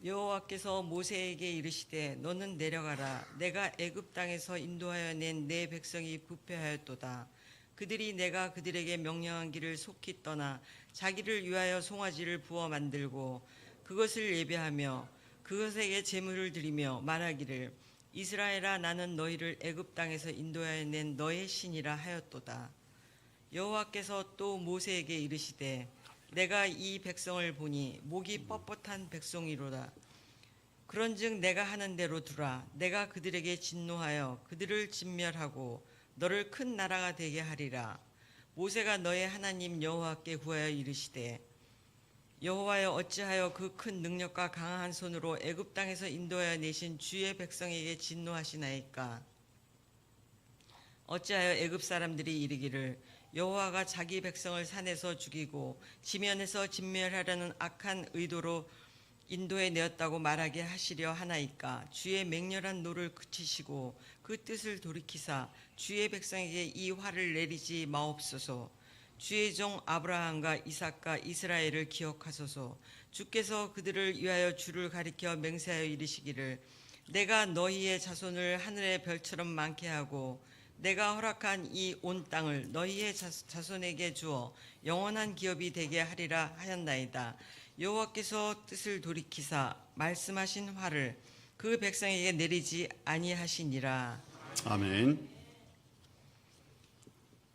여호와께서 모세에게 이르시되 너는 내려가라. 내가 애굽 땅에서 인도하여 낸 내 백성이 부패하였도다. 그들이 내가 그들에게 명령한 길을 속히 떠나 자기를 위하여 송아지를 부어 만들고 그것을 예배하며 그것에게 제물을 드리며 말하기를 이스라엘아 나는 너희를 애굽 땅에서 인도하여 낸 너의 신이라 하였도다. 여호와께서 또 모세에게 이르시되 내가 이 백성을 보니 목이 뻣뻣한 백성이로다. 그런즉 내가 하는 대로 두라. 내가 그들에게 진노하여 그들을 진멸하고 너를 큰 나라가 되게 하리라. 모세가 너의 하나님 여호와께 구하여 이르시되 여호와여 어찌하여 그 큰 능력과 강한 손으로 애굽 땅에서 인도하여 내신 주의 백성에게 진노하시나이까. 어찌하여 애굽 사람들이 이르기를 여호와가 자기 백성을 산에서 죽이고 지면에서 진멸하려는 악한 의도로 인도해 내었다고 말하게 하시려 하나이까. 주의 맹렬한 노를 그치시고 그 뜻을 돌이키사 주의 백성에게 이 화를 내리지 마옵소서. 주의 종 아브라함과 이삭과 이스라엘을 기억하소서. 주께서 그들을 위하여 주를 가리켜 맹세하여 이르시기를 내가 너희의 자손을 하늘의 별처럼 많게 하고 내가 허락한 이 온 땅을 너희의 자손에게 주어 영원한 기업이 되게 하리라 하였나이다. 여호와께서 뜻을 돌이키사 말씀하신 화를 그 백성에게 내리지 아니하시니라. 아멘.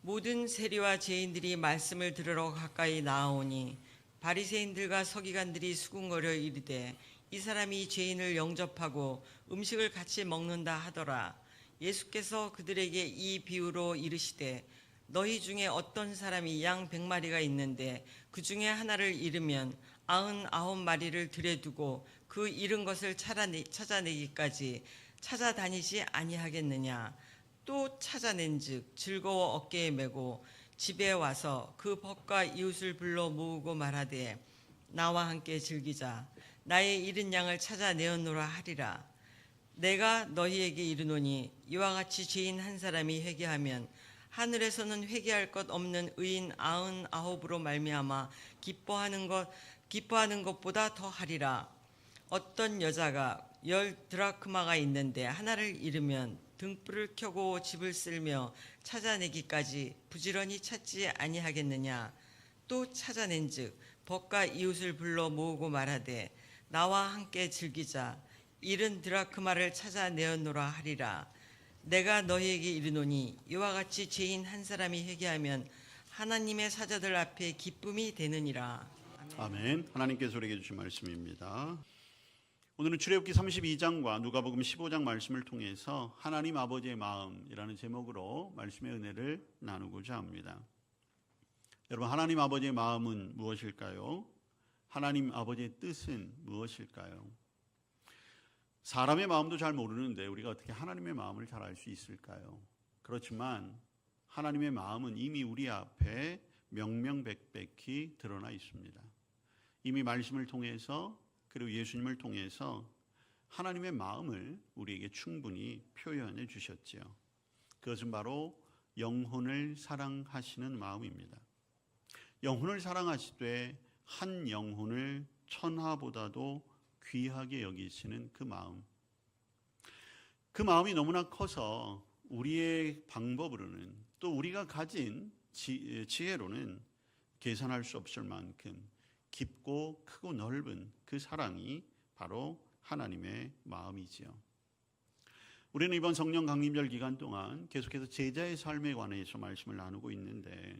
모든 세리와 죄인들이 말씀을 들으러 가까이 나아오니 바리새인들과 서기관들이 수군거려 이르되 이 사람이 죄인을 영접하고 음식을 같이 먹는다 하더라. 예수께서 그들에게 이 비유로 이르시되 너희 중에 어떤 사람이 양 100마리가 있는데 그 중에 하나를 잃으면 99마리를 들여두고 그 잃은 것을 찾아내기까지 찾아다니지 아니하겠느냐. 또 찾아낸즉 즐거워 어깨에 메고 집에 와서 그 벗과 이웃을 불러 모으고 말하되 나와 함께 즐기자. 나의 잃은 양을 찾아내었노라 하리라. 내가 너희에게 이르노니 이와 같이 죄인 한 사람이 회개하면 하늘에서는 회개할 것 없는 의인 99으로 말미암아 기뻐하는 것보다 더 하리라. 어떤 여자가 10드라크마가 있는데 하나를 잃으면 등불을 켜고 집을 쓸며 찾아내기까지 부지런히 찾지 아니하겠느냐. 또 찾아낸즉 벗과 이웃을 불러 모으고 말하되 나와 함께 즐기자. 잃은 드라크마를 찾아내었노라 하리라. 내가 너희에게 이르노니 이와 같이 죄인 한 사람이 회개하면 하나님의 사자들 앞에 기쁨이 되느니라. 아멘. 하나님께서 우리에게 주신 말씀입니다. 오늘은 출애굽기 32장과 누가복음 15장 말씀을 통해서 하나님 아버지의 마음이라는 제목으로 말씀의 은혜를 나누고자 합니다. 여러분, 하나님 아버지의 마음은 무엇일까요? 하나님 아버지의 뜻은 무엇일까요? 사람의 마음도 잘 모르는데 우리가 어떻게 하나님의 마음을 잘 알 수 있을까요? 그렇지만 하나님의 마음은 이미 우리 앞에 명명백백히 드러나 있습니다. 이미 말씀을 통해서 그리고 예수님을 통해서 하나님의 마음을 우리에게 충분히 표현해 주셨지요. 그것은 바로 영혼을 사랑하시는 마음입니다. 영혼을 사랑하시되 한 영혼을 천하보다도 귀하게 여기시는 그 마음. 그 마음이 너무나 커서 우리의 방법으로는 또 우리가 가진 지혜로는 계산할 수 없을 만큼 깊고 크고 넓은 그 사랑이 바로 하나님의 마음이지요. 우리는 이번 성령 강림절 기간 동안 계속해서 제자의 삶에 관해서 말씀을 나누고 있는데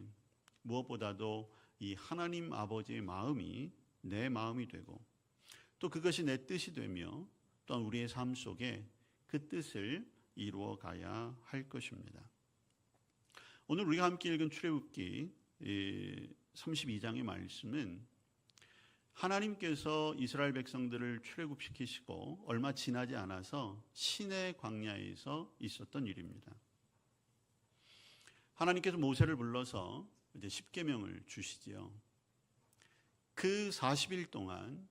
무엇보다도 이 하나님 아버지의 마음이 내 마음이 되고 또 그것이 내 뜻이 되며 또한 우리의 삶 속에 그 뜻을 이루어 가야 할 것입니다. 오늘 우리가 함께 읽은 출애굽기 32장의 말씀은 하나님께서 이스라엘 백성들을 출애굽시키시고 얼마 지나지 않아서 시내 광야에서 있었던 일입니다. 하나님께서 모세를 불러서 이제 십계명을 주시지요. 그 40일 동안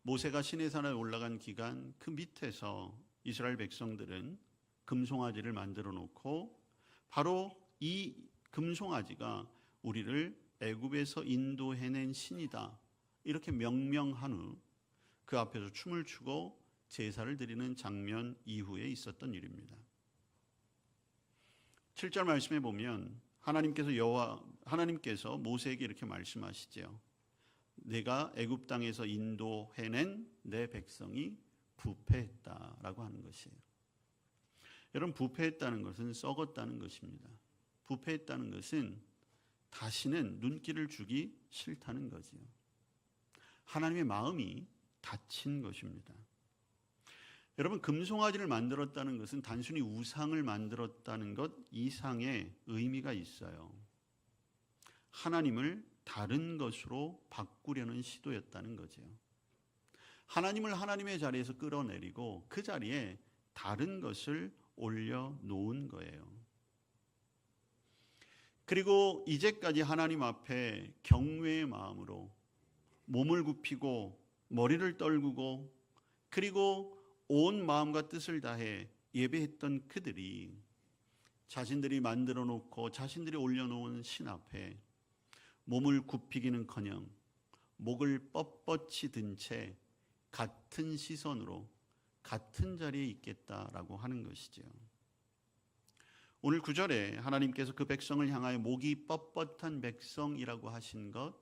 모세가 시내산에 올라간 기간 그 밑에서 이스라엘 백성들은 금송아지를 만들어 놓고 바로 이 금송아지가 우리를 애굽에서 인도해낸 신이다 이렇게 명명한 후 그 앞에서 춤을 추고 제사를 드리는 장면 이후에 있었던 일입니다. 7절 말씀에 보면 하나님께서 모세에게 이렇게 말씀하시죠. 내가 애굽 땅에서 인도해낸 내 백성이 부패했다라고 하는 것이에요. 여러분, 부패했다는 것은 썩었다는 것입니다. 부패했다는 것은 다시는 눈길을 주기 싫다는 거지요. 하나님의 마음이 닫힌 것입니다. 여러분, 금송아지를 만들었다는 것은 단순히 우상을 만들었다는 것 이상의 의미가 있어요. 하나님을 다른 것으로 바꾸려는 시도였다는 거죠. 하나님을 하나님의 자리에서 끌어내리고 그 자리에 다른 것을 올려놓은 거예요. 그리고 이제까지 하나님 앞에 경외의 마음으로 몸을 굽히고 머리를 떨구고 그리고 온 마음과 뜻을 다해 예배했던 그들이 자신들이 만들어 놓고 자신들이 올려놓은 신 앞에 몸을 굽히기는커녕 목을 뻣뻣이 든 채 같은 시선으로 같은 자리에 있겠다라고 하는 것이죠. 오늘 9절에 하나님께서 그 백성을 향하여 목이 뻣뻣한 백성이라고 하신 것,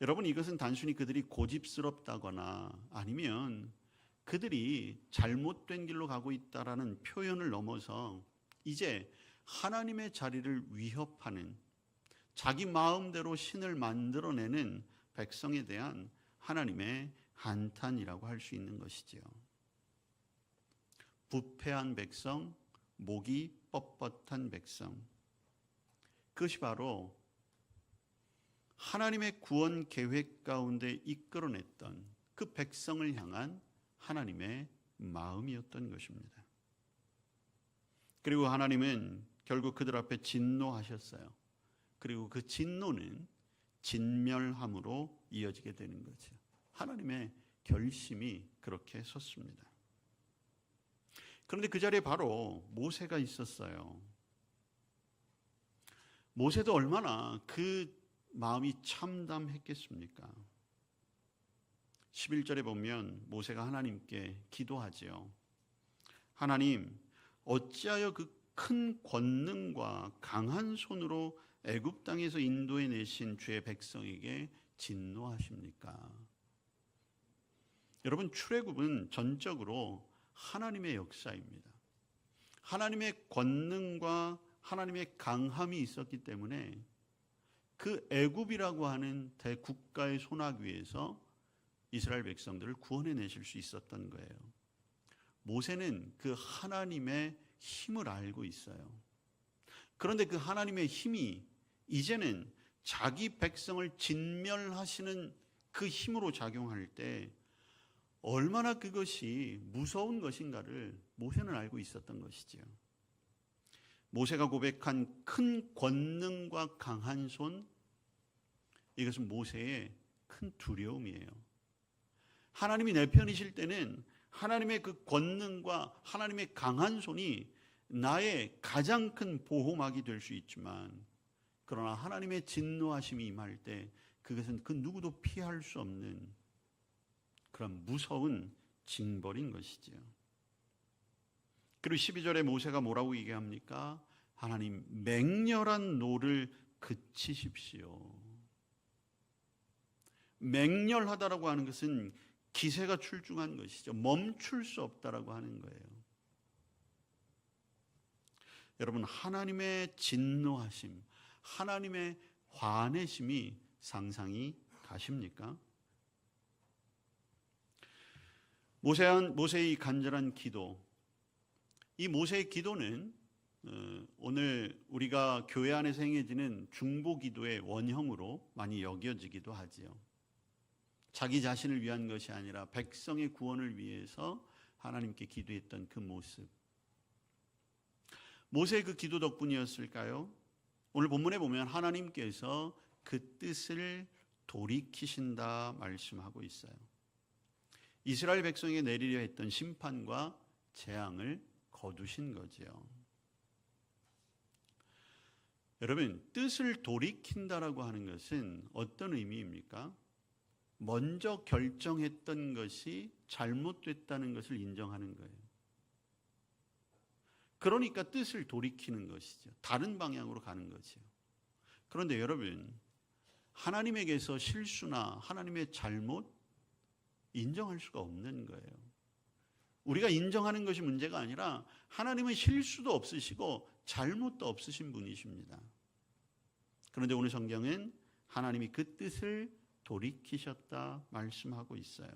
여러분, 이것은 단순히 그들이 고집스럽다거나 아니면 그들이 잘못된 길로 가고 있다라는 표현을 넘어서 이제 하나님의 자리를 위협하는, 자기 마음대로 신을 만들어내는 백성에 대한 하나님의 한탄이라고 할 수 있는 것이지요. 부패한 백성, 목이 뻣뻣한 백성, 그것이 바로 하나님의 구원 계획 가운데 이끌어냈던 그 백성을 향한 하나님의 마음이었던 것입니다. 그리고 하나님은 결국 그들 앞에 진노하셨어요. 그리고 그 진노는 진멸함으로 이어지게 되는 거죠. 하나님의 결심이 그렇게 섰습니다. 그런데 그 자리에 바로 모세가 있었어요. 모세도 얼마나 그 마음이 참담했겠습니까? 11절에 보면 모세가 하나님께 기도하지요. 하나님, 어찌하여 그 큰 권능과 강한 손으로 애굽 땅에서 인도해 내신 주의 백성에게 진노하십니까? 여러분, 출애굽은 전적으로 하나님의 역사입니다. 하나님의 권능과 하나님의 강함이 있었기 때문에 그 애굽이라고 하는 대국가의 손아귀 위에서 이스라엘 백성들을 구원해 내실 수 있었던 거예요. 모세는 그 하나님의 힘을 알고 있어요. 그런데 그 하나님의 힘이 이제는 자기 백성을 진멸하시는 그 힘으로 작용할 때 얼마나 그것이 무서운 것인가를 모세는 알고 있었던 것이지요. 모세가 고백한 큰 권능과 강한 손, 이것은 모세의 큰 두려움이에요. 하나님이 내 편이실 때는 하나님의 그 권능과 하나님의 강한 손이 나의 가장 큰 보호막이 될 수 있지만, 그러나 하나님의 진노하심이 임할 때 그것은 그 누구도 피할 수 없는 그런 무서운 징벌인 것이지요. 그리고 12절에 모세가 뭐라고 얘기합니까? 하나님, 맹렬한 노를 그치십시오. 맹렬하다라고 하는 것은 기세가 출중한 것이죠. 멈출 수 없다라고 하는 거예요. 여러분, 하나님의 진노하심, 하나님의 화내심이 상상이 가십니까? 모세의 간절한 기도, 이 모세의 기도는 오늘 우리가 교회 안에서 행해지는 중보기도의 원형으로 많이 여겨지기도 하지요. 자기 자신을 위한 것이 아니라 백성의 구원을 위해서 하나님께 기도했던 그 모습, 모세의 그 기도 덕분이었을까요? 오늘 본문에 보면 하나님께서 그 뜻을 돌이키신다 말씀하고 있어요. 이스라엘 백성에게 내리려 했던 심판과 재앙을 거두신 거지요. 여러분, 뜻을 돌이킨다라고 하는 것은 어떤 의미입니까? 먼저 결정했던 것이 잘못됐다는 것을 인정하는 거예요. 그러니까 뜻을 돌이키는 것이죠. 다른 방향으로 가는 거죠. 그런데 여러분, 하나님에게서 실수나 하나님의 잘못 인정할 수가 없는 거예요. 우리가 인정하는 것이 문제가 아니라 하나님은 실수도 없으시고 잘못도 없으신 분이십니다. 그런데 오늘 성경은 하나님이 그 뜻을 돌이키셨다 말씀하고 있어요.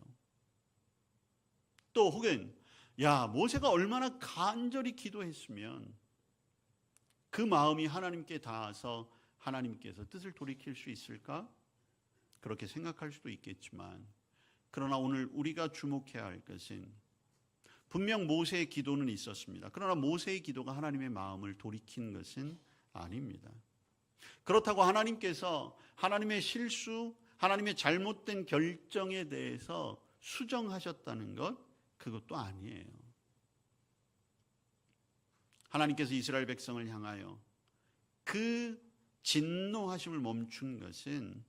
또 혹은 모세가 얼마나 간절히 기도했으면 그 마음이 하나님께 닿아서 하나님께서 뜻을 돌이킬 수 있을까? 그렇게 생각할 수도 있겠지만, 그러나 오늘 우리가 주목해야 할 것은 분명 모세의 기도는 있었습니다. 그러나 모세의 기도가 하나님의 마음을 돌이킨 것은 아닙니다. 그렇다고 하나님께서 하나님의 실수, 하나님의 잘못된 결정에 대해서 수정하셨다는 것, 그것도 아니에요. 하나님께서 이스라엘 백성을 향하여 그 진노하심을 멈춘 것은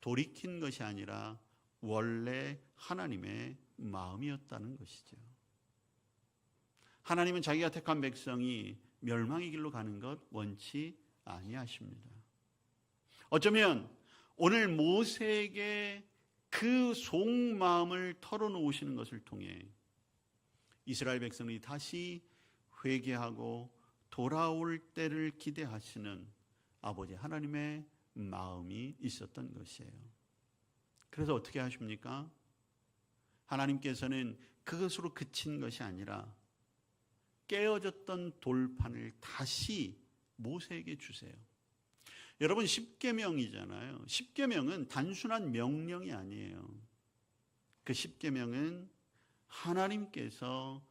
돌이킨 것이 아니라 원래 하나님의 마음이었다는 것이죠. 하나님은 자기가 택한 백성이 멸망의 길로 가는 것 원치 아니하십니다. 어쩌면 오늘 모세에게 그 속마음을 털어놓으시는 것을 통해 이스라엘 백성이 다시 회개하고 돌아올 때를 기대하시는 아버지 하나님의 마음이 있었던 것이에요. 그래서 어떻게 하십니까? 하나님께서는 그것으로 그친 것이 아니라 깨어졌던 돌판을 다시 모세에게 주세요. 여러분, 십계명이잖아요. 십계명은 단순한 명령이 아니에요. 그 십계명은 하나님께서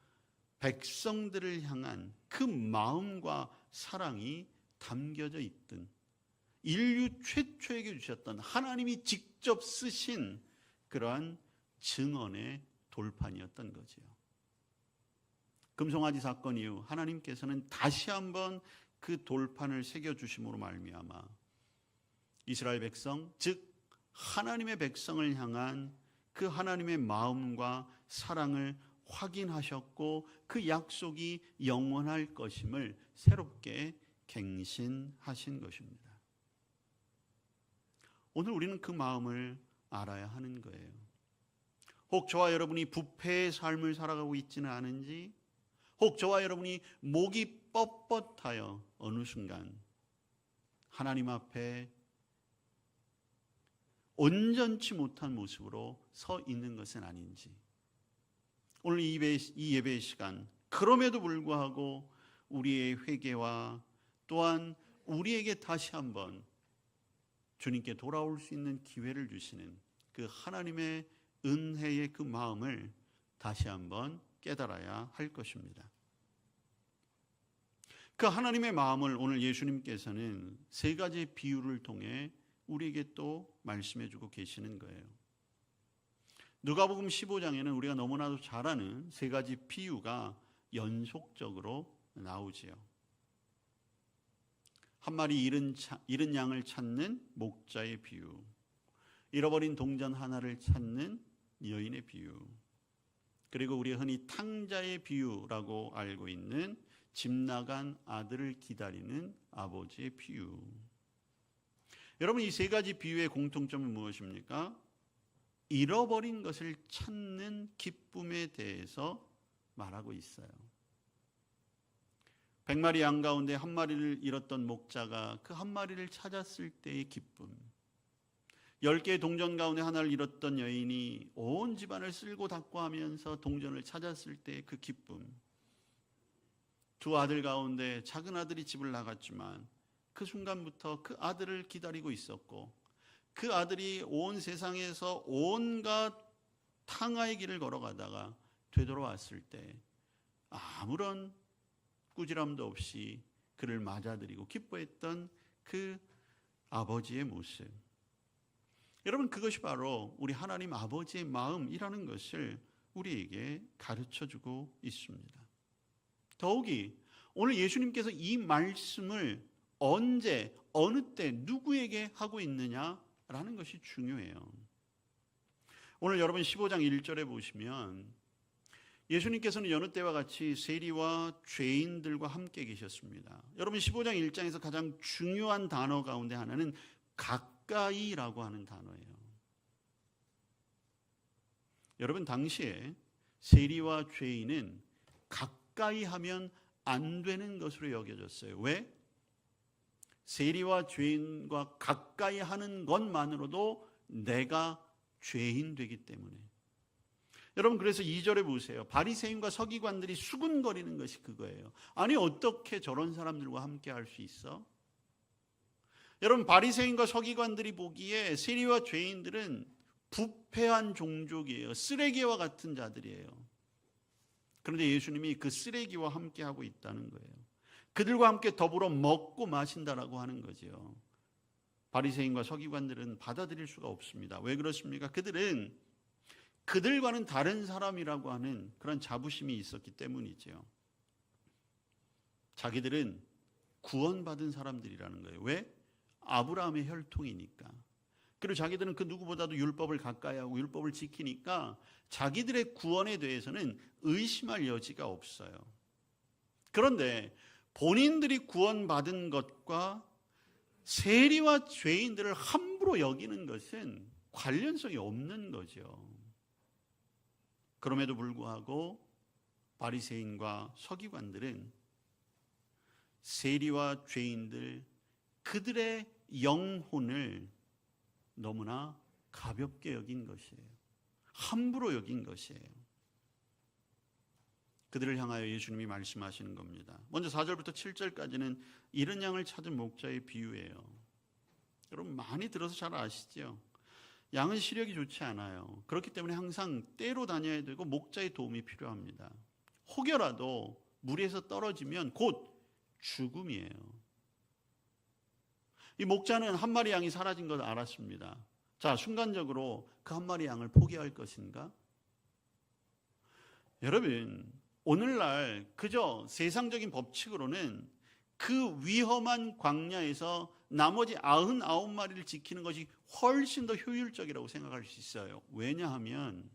백성들을 향한 그 마음과 사랑이 담겨져 있던, 인류 최초에게 주셨던 하나님이 직접 쓰신 그러한 증언의 돌판이었던 거죠. 금송아지 사건 이후 하나님께서는 다시 한번 그 돌판을 새겨주심으로 말미암아 이스라엘 백성, 즉 하나님의 백성을 향한 그 하나님의 마음과 사랑을 확인하셨고 그 약속이 영원할 것임을 새롭게 갱신하신 것입니다. 오늘 우리는 그 마음을 알아야 하는 거예요. 혹 저와 여러분이 부패의 삶을 살아가고 있지는 않은지, 혹 저와 여러분이 목이 뻣뻣하여 어느 순간 하나님 앞에 온전치 못한 모습으로 서 있는 것은 아닌지, 오늘 이 예배의 시간, 그럼에도 불구하고 우리의 회개와 또한 우리에게 다시 한번 주님께 돌아올 수 있는 기회를 주시는 그 하나님의 은혜의 그 마음을 다시 한번 깨달아야 할 것입니다. 그 하나님의 마음을 오늘 예수님께서는 세 가지의 비유를 통해 우리에게 또 말씀해 주고 계시는 거예요. 누가복음 15장에는 우리가 너무나도 잘 아는 세 가지 비유가 연속적으로 나오지요. 한 마리 잃은 양을 찾는 목자의 비유, 잃어버린 동전 하나를 찾는 여인의 비유, 그리고 우리가 흔히 탕자의 비유라고 알고 있는 집 나간 아들을 기다리는 아버지의 비유. 여러분, 이 세 가지 비유의 공통점은 무엇입니까? 잃어버린 것을 찾는 기쁨에 대해서 말하고 있어요. 100마리 양 가운데 한 마리를 잃었던 목자가 그 한 마리를 찾았을 때의 기쁨, 10개의 동전 가운데 하나를 잃었던 여인이 온 집안을 쓸고 닦고 하면서 동전을 찾았을 때의 그 기쁨, 두 아들 가운데 작은 아들이 집을 나갔지만 그 순간부터 그 아들을 기다리고 있었고, 그 아들이 온 세상에서 온갖 탕화의 길을 걸어가다가 되돌아왔을 때 아무런 꾸지람도 없이 그를 맞아들이고 기뻐했던 그 아버지의 모습. 여러분, 그것이 바로 우리 하나님 아버지의 마음이라는 것을 우리에게 가르쳐주고 있습니다. 더욱이 오늘 예수님께서 이 말씀을 언제, 어느 때, 누구에게 하고 있느냐라는 것이 중요해요. 오늘 여러분 15장 1절에 보시면 예수님께서는 여느 때와 같이 세리와 죄인들과 함께 계셨습니다. 여러분 15장 1장에서 가장 중요한 단어 가운데 하나는 가까이라고 하는 단어예요. 여러분 당시에 세리와 죄인은 가까이 하면 안 되는 것으로 여겨졌어요. 왜? 세리와 죄인과 가까이 하는 것만으로도 내가 죄인 되기 때문에. 여러분 그래서 2절에 보세요. 바리새인과 서기관들이 수군거리는 것이 그거예요. 아니 어떻게 저런 사람들과 함께 할 수 있어? 여러분 바리새인과 서기관들이 보기에 세리와 죄인들은 부패한 종족이에요. 쓰레기와 같은 자들이에요. 그런데 예수님이 그 쓰레기와 함께 하고 있다는 거예요. 그들과 함께 더불어 먹고 마신다라고 하는 거죠. 바리새인과 서기관들은 받아들일 수가 없습니다. 왜 그렇습니까? 그들은 그들과는 다른 사람이라고 하는 그런 자부심이 있었기 때문이죠. 자기들은 구원받은 사람들이라는 거예요. 왜? 아브라함의 혈통이니까. 그리고 자기들은 그 누구보다도 율법을 가까이 하고 율법을 지키니까 자기들의 구원에 대해서는 의심할 여지가 없어요. 그런데 본인들이 구원받은 것과 세리와 죄인들을 함부로 여기는 것은 관련성이 없는 거죠. 그럼에도 불구하고 바리새인과 서기관들은 세리와 죄인들 그들의 영혼을 너무나 가볍게 여긴 것이에요. 함부로 여긴 것이에요. 그들을 향하여 예수님이 말씀하시는 겁니다. 먼저 4절부터 7절까지는 이른 양을 찾은 목자의 비유예요. 여러분 많이 들어서 잘 아시죠? 양은 시력이 좋지 않아요. 그렇기 때문에 항상 떼로 다녀야 되고 목자의 도움이 필요합니다. 혹여라도 무리에서 떨어지면 곧 죽음이에요. 이 목자는 한 마리 양이 사라진 걸 알았습니다. 자, 순간적으로 그 한 마리 양을 포기할 것인가? 여러분, 오늘날 그저 세상적인 법칙으로는 그 위험한 광야에서 나머지 99마리를 지키는 것이 훨씬 더 효율적이라고 생각할 수 있어요. 왜냐하면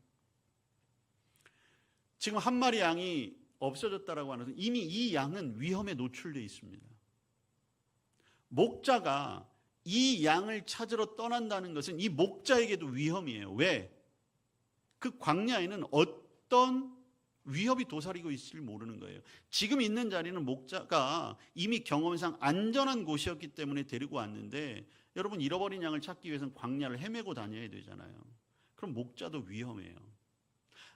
지금 한 마리 양이 없어졌다라고 하는 것은 이미 이 양은 위험에 노출되어 있습니다. 목자가 이 양을 찾으러 떠난다는 것은 이 목자에게도 위험이에요. 왜? 그 광야에는 어떤 위협이 도사리고 있을지 모르는 거예요. 지금 있는 자리는 목자가 이미 경험상 안전한 곳이었기 때문에 데리고 왔는데 여러분 잃어버린 양을 찾기 위해서는 광야를 헤매고 다녀야 되잖아요. 그럼 목자도 위험해요.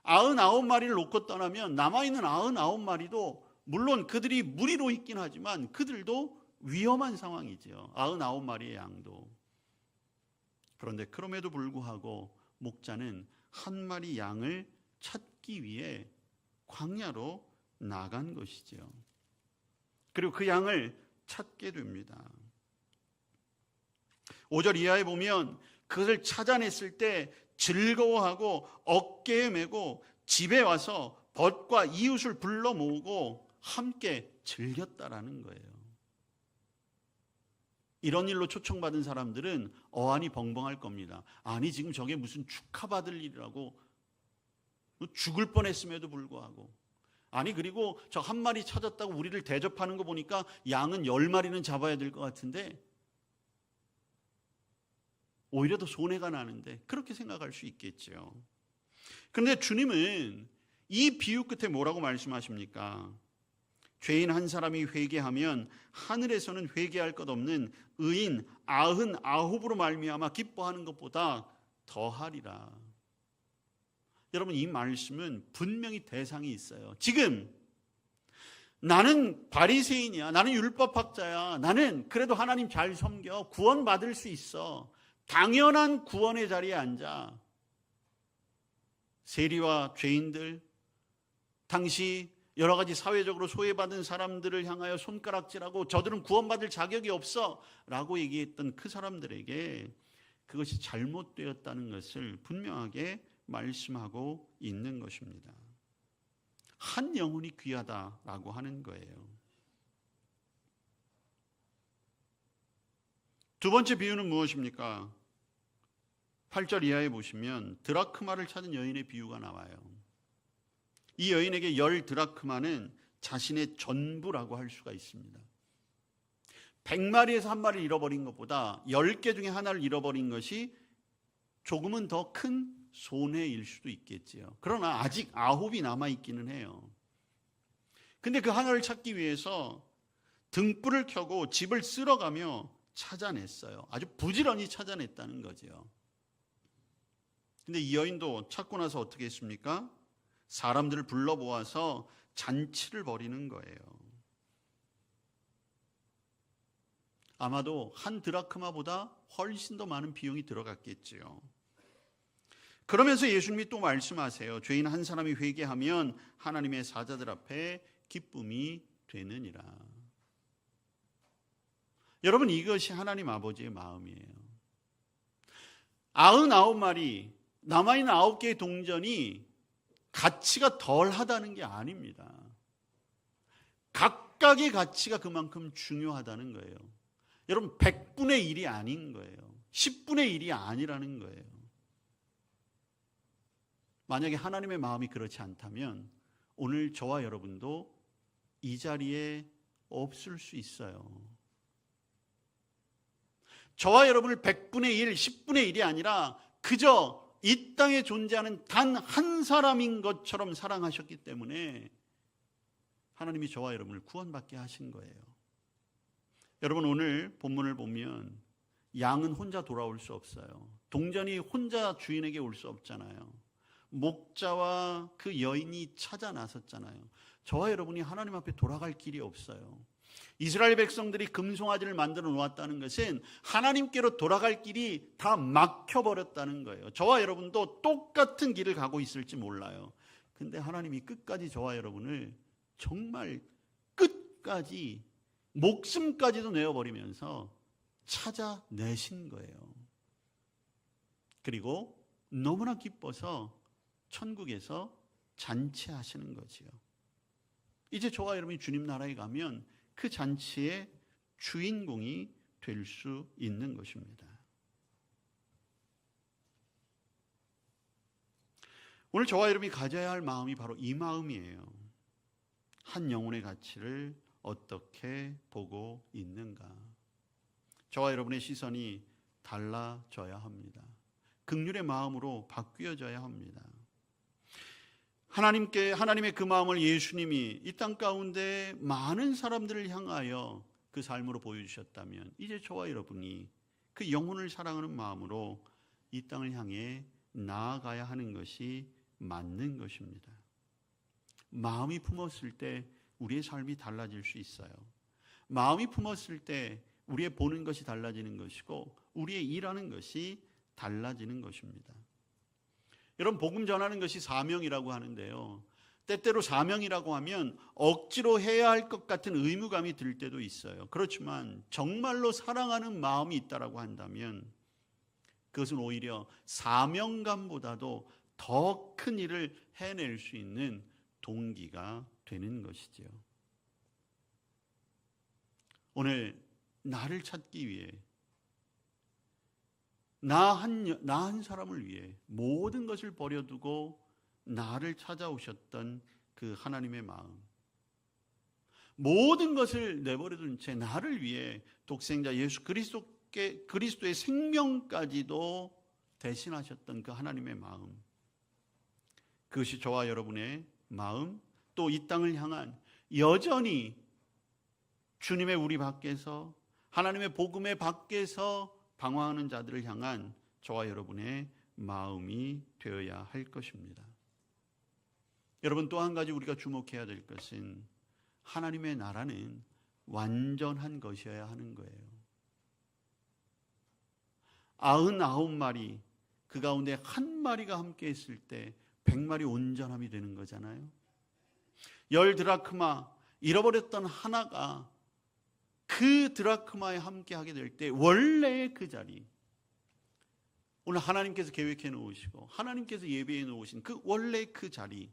99마리를 놓고 떠나면 남아있는 99마리도 물론 그들이 무리로 있긴 하지만 그들도 위험한 상황이죠. 99마리의 양도. 그런데 그럼에도 불구하고 목자는 한 마리 양을 찾기 위해 광야로 나간 것이죠. 그리고 그 양을 찾게 됩니다. 5절 이하에 보면 그것을 찾아냈을 때 즐거워하고 어깨에 메고 집에 와서 벗과 이웃을 불러 모으고 함께 즐겼다라는 거예요. 이런 일로 초청받은 사람들은 어안이 벙벙할 겁니다. 아니 지금 저게 무슨 축하받을 일이라고 죽을 뻔했음에도 불구하고 아니 그리고 저 한 마리 찾았다고 우리를 대접하는 거 보니까 양은 10마리는 잡아야 될 것 같은데 오히려 더 손해가 나는데 그렇게 생각할 수 있겠죠. 그런데 주님은 이 비유 끝에 뭐라고 말씀하십니까? 죄인 한 사람이 회개하면 하늘에서는 회개할 것 없는 의인 99으로 말미암아 기뻐하는 것보다 더하리라. 여러분 이 말씀은 분명히 대상이 있어요. 지금 나는 바리새인이야. 나는 율법학자야. 나는 그래도 하나님 잘 섬겨. 구원받을 수 있어. 당연한 구원의 자리에 앉아. 세리와 죄인들, 당시 여러 가지 사회적으로 소외받은 사람들을 향하여 손가락질하고 저들은 구원받을 자격이 없어 라고 얘기했던 그 사람들에게 그것이 잘못되었다는 것을 분명하게 말씀하고 있는 것입니다. 한 영혼이 귀하다라고 하는 거예요. 두 번째 비유는 무엇입니까? 8절 이하에 보시면 드라크마를 찾은 여인의 비유가 나와요. 이 여인에게 10 드라크마는 자신의 전부라고 할 수가 있습니다. 100마리에서 한 마리를 잃어버린 것보다 10개 중에 하나를 잃어버린 것이 조금은 더 큰 손해일 수도 있겠지요. 그러나 아직 9이 남아있기는 해요. 근데 그 하나를 찾기 위해서 등불을 켜고 집을 쓸어가며 찾아냈어요. 아주 부지런히 찾아냈다는 거죠. 근데 이 여인도 찾고 나서 어떻게 했습니까? 사람들을 불러 모아서 잔치를 벌이는 거예요. 아마도 한 드라크마보다 훨씬 더 많은 비용이 들어갔겠지요. 그러면서 예수님이 또 말씀하세요. 죄인 한 사람이 회개하면 하나님의 사자들 앞에 기쁨이 되느니라. 여러분, 이것이 하나님 아버지의 마음이에요. 99마리 남아있는 9개의 동전이 가치가 덜하다는 게 아닙니다. 각각의 가치가 그만큼 중요하다는 거예요. 여러분, 100분의 1이 아닌 거예요. 10분의 1이 아니라는 거예요. 만약에 하나님의 마음이 그렇지 않다면 오늘 저와 여러분도 이 자리에 없을 수 있어요. 저와 여러분을 100분의 1, 10분의 1이 아니라 그저 이 땅에 존재하는 단 한 사람인 것처럼 사랑하셨기 때문에 하나님이 저와 여러분을 구원받게 하신 거예요. 여러분, 오늘 본문을 보면 양은 혼자 돌아올 수 없어요. 동전이 혼자 주인에게 올 수 없잖아요. 목자와 그 여인이 찾아 나섰잖아요. 저와 여러분이 하나님 앞에 돌아갈 길이 없어요. 이스라엘 백성들이 금송아지를 만들어 놓았다는 것은 하나님께로 돌아갈 길이 다 막혀버렸다는 거예요. 저와 여러분도 똑같은 길을 가고 있을지 몰라요. 근데 하나님이 끝까지 저와 여러분을 정말 끝까지 목숨까지도 내어버리면서 찾아내신 거예요. 그리고 너무나 기뻐서 천국에서 잔치하시는 거지요. 이제 저와 여러분이 주님 나라에 가면 그 잔치의 주인공이 될 수 있는 것입니다. 오늘 저와 여러분이 가져야 할 마음이 바로 이 마음이에요. 한 영혼의 가치를 어떻게 보고 있는가? 저와 여러분의 시선이 달라져야 합니다. 긍휼의 마음으로 바뀌어져야 합니다. 하나님의 그 마음을 예수님이 이 땅 가운데 많은 사람들을 향하여 그 삶으로 보여주셨다면 이제 저와 여러분이 그 영혼을 사랑하는 마음으로 이 땅을 향해 나아가야 하는 것이 맞는 것입니다. 마음이 품었을 때 우리의 삶이 달라질 수 있어요. 마음이 품었을 때 우리의 보는 것이 달라지는 것이고 우리의 일하는 것이 달라지는 것입니다. 여러분, 복음 전하는 것이 사명이라고 하는데요. 때때로 사명이라고 하면 억지로 해야 할 것 같은 의무감이 들 때도 있어요. 그렇지만 정말로 사랑하는 마음이 있다라고 한다면 그것은 오히려 사명감보다도 더 큰 일을 해낼 수 있는 동기가 되는 것이지요. 오늘 나를 찾기 위해 나 한 사람을 위해 모든 것을 버려두고 나를 찾아오셨던 그 하나님의 마음, 모든 것을 내버려둔 채 나를 위해 독생자 예수 그리스도의 생명까지도 대신하셨던 그 하나님의 마음, 그것이 저와 여러분의 마음, 또 이 땅을 향한 여전히 주님의 우리 밖에서 하나님의 복음의 밖에서 방황하는 자들을 향한 저와 여러분의 마음이 되어야 할 것입니다. 여러분, 또 한 가지 우리가 주목해야 될 것은 하나님의 나라는 완전한 것이어야 하는 거예요. 99마리 그 가운데 한 마리가 함께 했을 때 100마리 온전함이 되는 거잖아요. 10 드라크마 잃어버렸던 하나가 그 드라크마에 함께 하게 될 때 원래의 그 자리, 오늘 하나님께서 계획해 놓으시고 하나님께서 예배해 놓으신 그 원래 그 자리,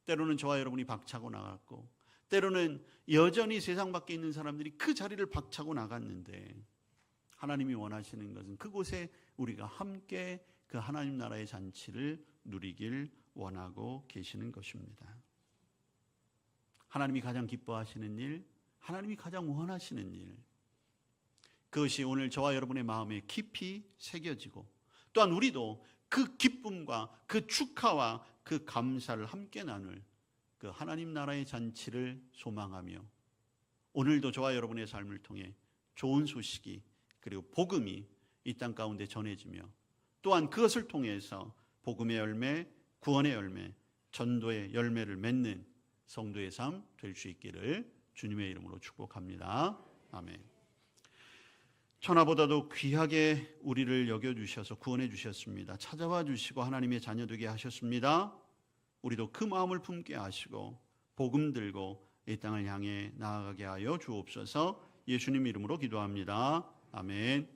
때로는 저와 여러분이 박차고 나갔고 때로는 여전히 세상 밖에 있는 사람들이 그 자리를 박차고 나갔는데 하나님이 원하시는 것은 그곳에 우리가 함께 그 하나님 나라의 잔치를 누리길 원하고 계시는 것입니다. 하나님이 가장 기뻐하시는 일, 하나님이 가장 원하시는 일, 그것이 오늘 저와 여러분의 마음에 깊이 새겨지고 또한 우리도 그 기쁨과 그 축하와 그 감사를 함께 나눌 그 하나님 나라의 잔치를 소망하며 오늘도 저와 여러분의 삶을 통해 좋은 소식이 그리고 복음이 이 땅 가운데 전해지며 또한 그것을 통해서 복음의 열매, 구원의 열매, 전도의 열매를 맺는 성도의 삶 될 수 있기를 주님의 이름으로 축복합니다. 아멘. 천하보다도 귀하게 우리를 여겨주셔서 구원해 주셨습니다. 찾아와 주시고 하나님의 자녀 되게 하셨습니다. 우리도 그 마음을 품게 하시고 복음 들고 이 땅을 향해 나아가게 하여 주옵소서. 예수님 이름으로 기도합니다. 아멘.